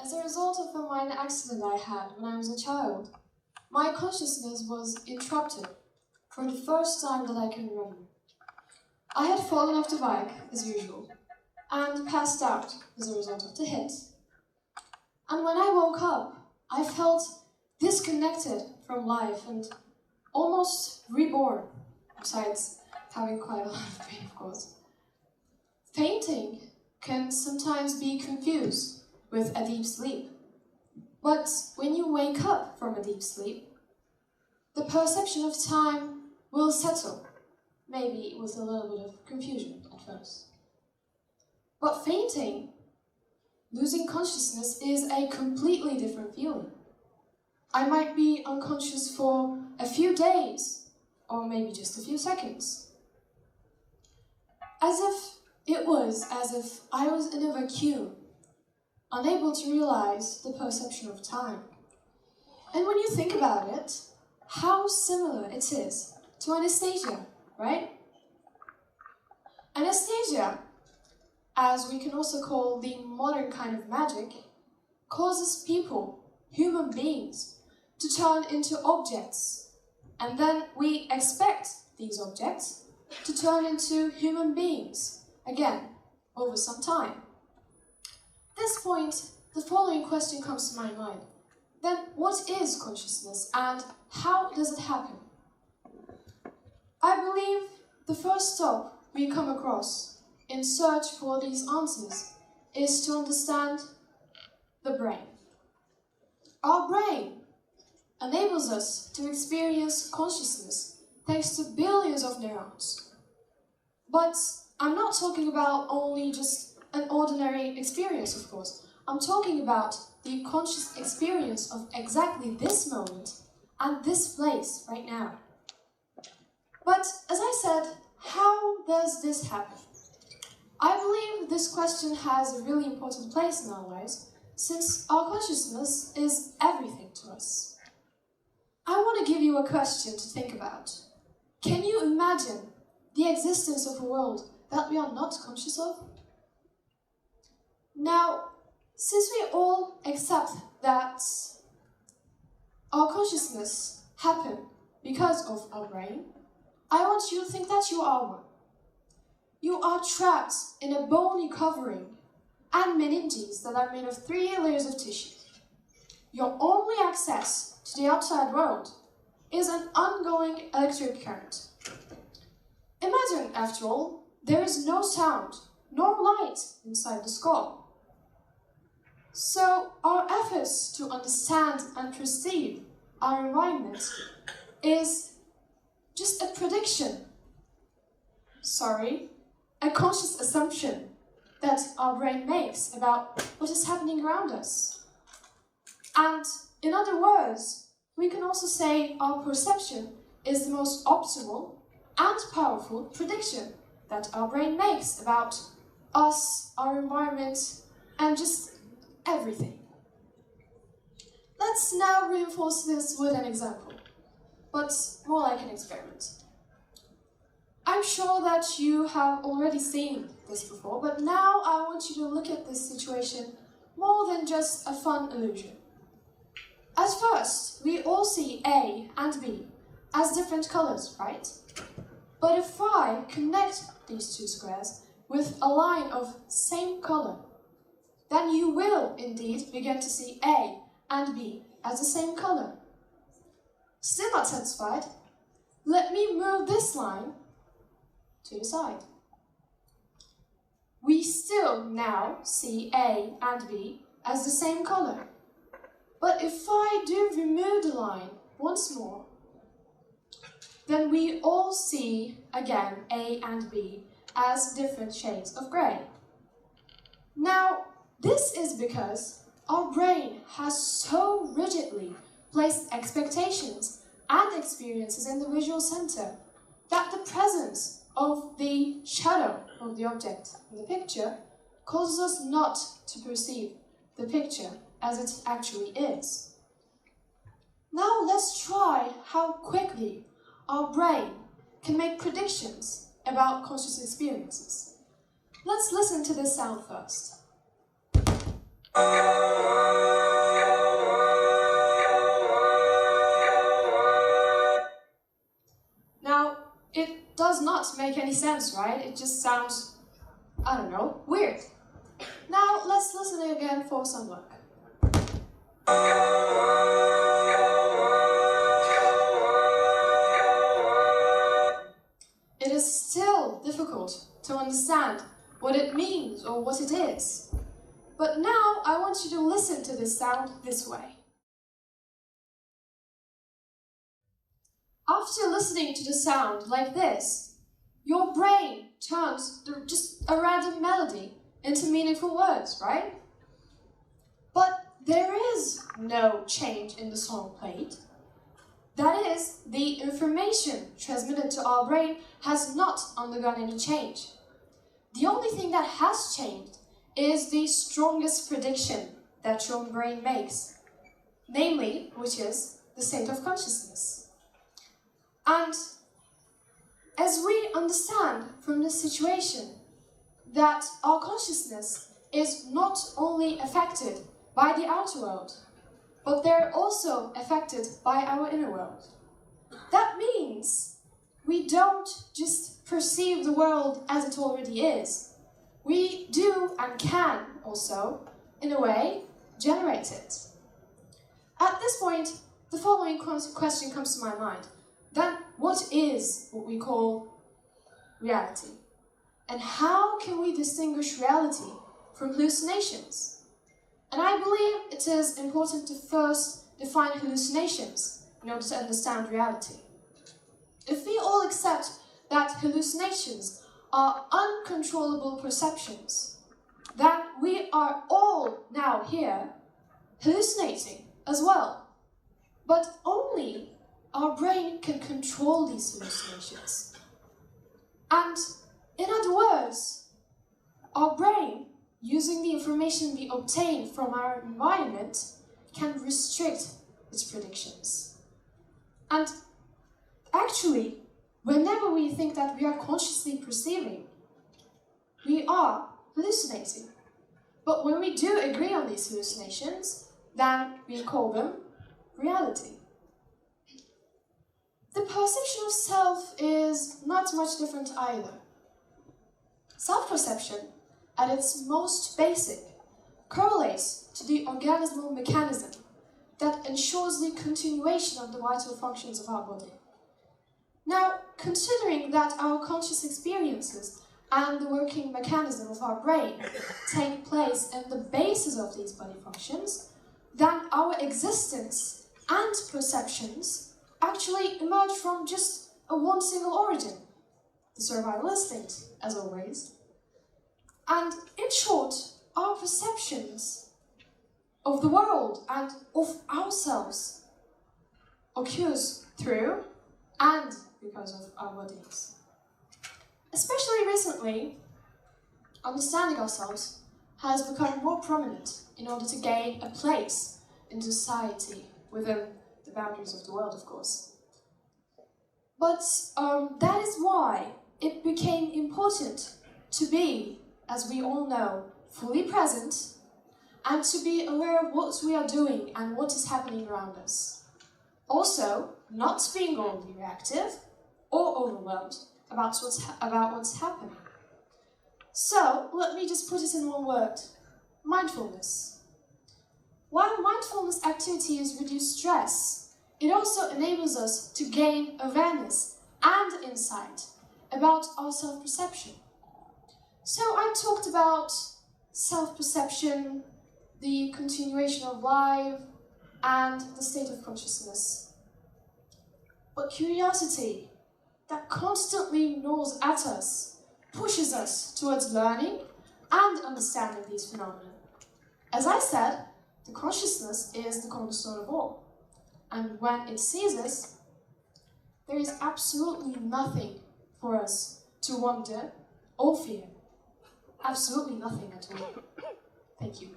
As a result of a minor accident I had when I was a child, my consciousness was interrupted for the first time that I can remember. I had fallen off the bike, as usual, and passed out as a result of the hit. And when I woke up, I felt disconnected from life and almost reborn, besides having quite a lot of pain, of course. Fainting can sometimes be confused with a deep sleep. But when you wake up from a deep sleep, the perception of time will settle, maybe with a little bit of confusion at first. But fainting, losing consciousness, is a completely different feeling. I might be unconscious for a few days, or maybe just a few seconds. As if I was in a vacuum, unable to realize the perception of time. And when you think about it, how similar it is to anesthesia, right? Anesthesia, as we can also call the modern kind of magic, causes people, human beings, to turn into objects. And then we expect these objects to turn into human beings, again, over some time. At this point, the following question comes to my mind. Then what is consciousness and how does it happen? I believe the first stop we come across in search for these answers is to understand the brain. Our brain enables us to experience consciousness thanks to billions of neurons. But I'm not talking about only just an ordinary experience, of course. I'm talking about the conscious experience of exactly this moment and this place right now. But as I said, how does this happen? I believe this question has a really important place in our lives, since our consciousness is everything to us. I want to give you a question to think about. Can you imagine the existence of a world that we are not conscious of? Now, since we all accept that our consciousness happens because of our brain, I want you to think that you are one. You are trapped in a bony covering and meninges that are made of 3 layers of tissue. Your only access to the outside world is an ongoing electric current. Imagine, after all, there is no sound nor light inside the skull. So our efforts to understand and perceive our environment is just a prediction. A conscious assumption that our brain makes about what is happening around us. And in other words, we can also say our perception is the most optimal and powerful prediction that our brain makes about us, our environment, and just everything. Let's now reinforce this with an example, but more like an experiment. I'm sure that you have already seen this before, but now I want you to look at this situation more than just a fun illusion. At first, we all see A and B as different colors, right? But if I connect these two squares with a line of same color, then you will indeed begin to see A and B as the same color. Still not satisfied? Let me move this line to the side. We still now see A and B as the same color. But if I do remove the line once more, then we all see again A and B as different shades of grey. Now, this is because our brain has so rigidly placed expectations and experiences in the visual center that the presence of the shadow of the object in the picture causes us not to perceive the picture as it actually is. Now let's try how quickly our brain can make predictions about conscious experiences. Let's listen to this sound first. Now, it does not make any sense, right? It just sounds, I don't know, weird. Now, let's listen again for some luck. It is still difficult to understand what it means or what it is. But now I want you to listen to this sound this way. After listening to the sound like this, your brain turns just a random melody into meaningful words, right? But there is no change in the song played. That is, the information transmitted to our brain has not undergone any change. The only thing that has changed is the strongest prediction that your brain makes, namely, which is the state of consciousness. And as we understand from this situation that our consciousness is not only affected by the outer world, but they're also affected by our inner world. That means we don't just perceive the world as it already is. We do and can also, in a way, generate it. At this point, the following question comes to my mind. Then, what is what we call reality? And how can we distinguish reality from hallucinations? And I believe it is important to first define hallucinations in order to understand reality. If we all accept that hallucinations are uncontrollable perceptions, then we are all now here hallucinating as well. But only our brain can control these hallucinations. And in other words, our brain, using the information we obtain from our environment, can restrict its predictions. And actually, whenever we think that we are consciously perceiving, we are hallucinating. But when we do agree on these hallucinations, then we call them reality. The perception of self is not much different either. Self-perception, at its most basic, correlates to the organismal mechanism that ensures the continuation of the vital functions of our body. Now, considering that our conscious experiences and the working mechanism of our brain take place in the basis of these body functions, then our existence and perceptions actually emerge from just one single origin, the survival instinct, as always. And in short, our perceptions of the world and of ourselves occurs through and because of our bodies. Especially recently, understanding ourselves has become more prominent in order to gain a place in society within the boundaries of the world, of course. But that is why it became important to be, as we all know, fully present and to be aware of what we are doing and what is happening around us. Also, not being overly reactive or overwhelmed about what's happening. So, let me just put it in one word: mindfulness. While mindfulness activities reduce stress, it also enables us to gain awareness and insight about our self-perception. So I talked about self-perception, the continuation of life, and the state of consciousness. But curiosity, that constantly gnaws at us, pushes us towards learning and understanding these phenomena. As I said, the consciousness is the cornerstone of all. And when it ceases, there is absolutely nothing for us to wonder or fear. Absolutely nothing at all. Thank you.